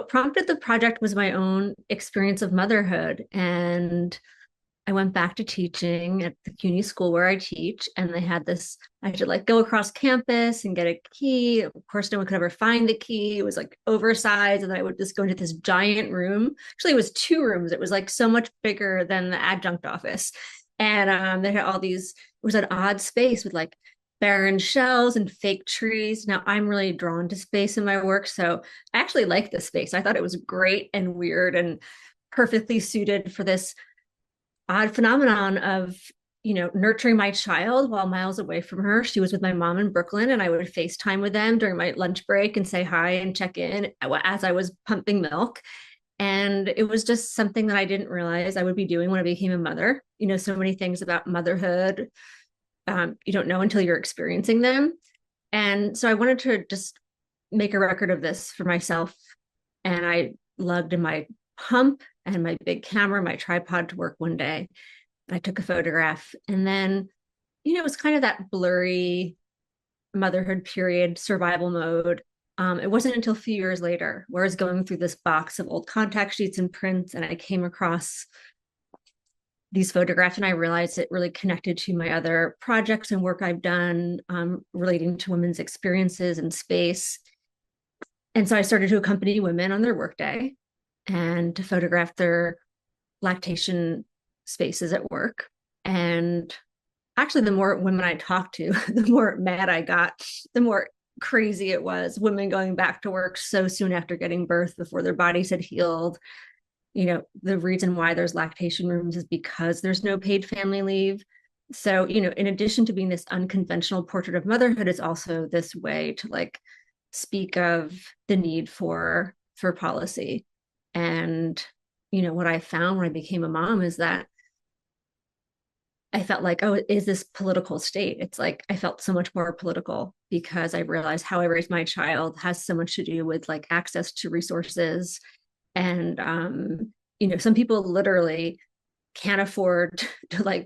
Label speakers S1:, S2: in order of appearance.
S1: What prompted the project was my own experience of motherhood. And I went back to teaching at the CUNY school where I teach, and they had this. I had to like go across campus and get a key. Of course, no one could ever find the key. It was like oversized, and then I would just go into this giant room. Actually, it was two rooms. It was like so much bigger than the adjunct office, and they had all these. It was an odd space with like barren shells and fake trees. Now, I'm really drawn to space in my work, so I actually like this space. I thought it was great and weird and perfectly suited for this odd phenomenon of nurturing my child while miles away from her. She was with my mom in Brooklyn, and I would FaceTime with them during my lunch break and say hi and check in as I was pumping milk. And it was just something that I didn't realize I would be doing when I became a mother. So many things about motherhood you don't know until you're experiencing them. And so I wanted to just make a record of this for myself. And I lugged in my pump and my big camera, my tripod to work one day. I took a photograph. And then, it was kind of that blurry motherhood period, survival mode. It wasn't until a few years later where I was going through this box of old contact sheets and prints, and I came across these photographs, and I realized it really connected to my other projects and work I've done relating to women's experiences in space. And so I started to accompany women on their workday and to photograph their lactation spaces at work. And actually, the more women I talked to, the more mad I got, the more crazy it was. Women going back to work so soon after getting birth before their bodies had healed. The reason why there's lactation rooms is because there's no paid family leave. So, in addition to being this unconventional portrait of motherhood, it's also this way to like speak of the need for policy. And, what I found when I became a mom is that I felt like, oh, is this political state? It's like I felt so much more political because I realized how I raised my child has so much to do with like access to resources. And some people literally can't afford to like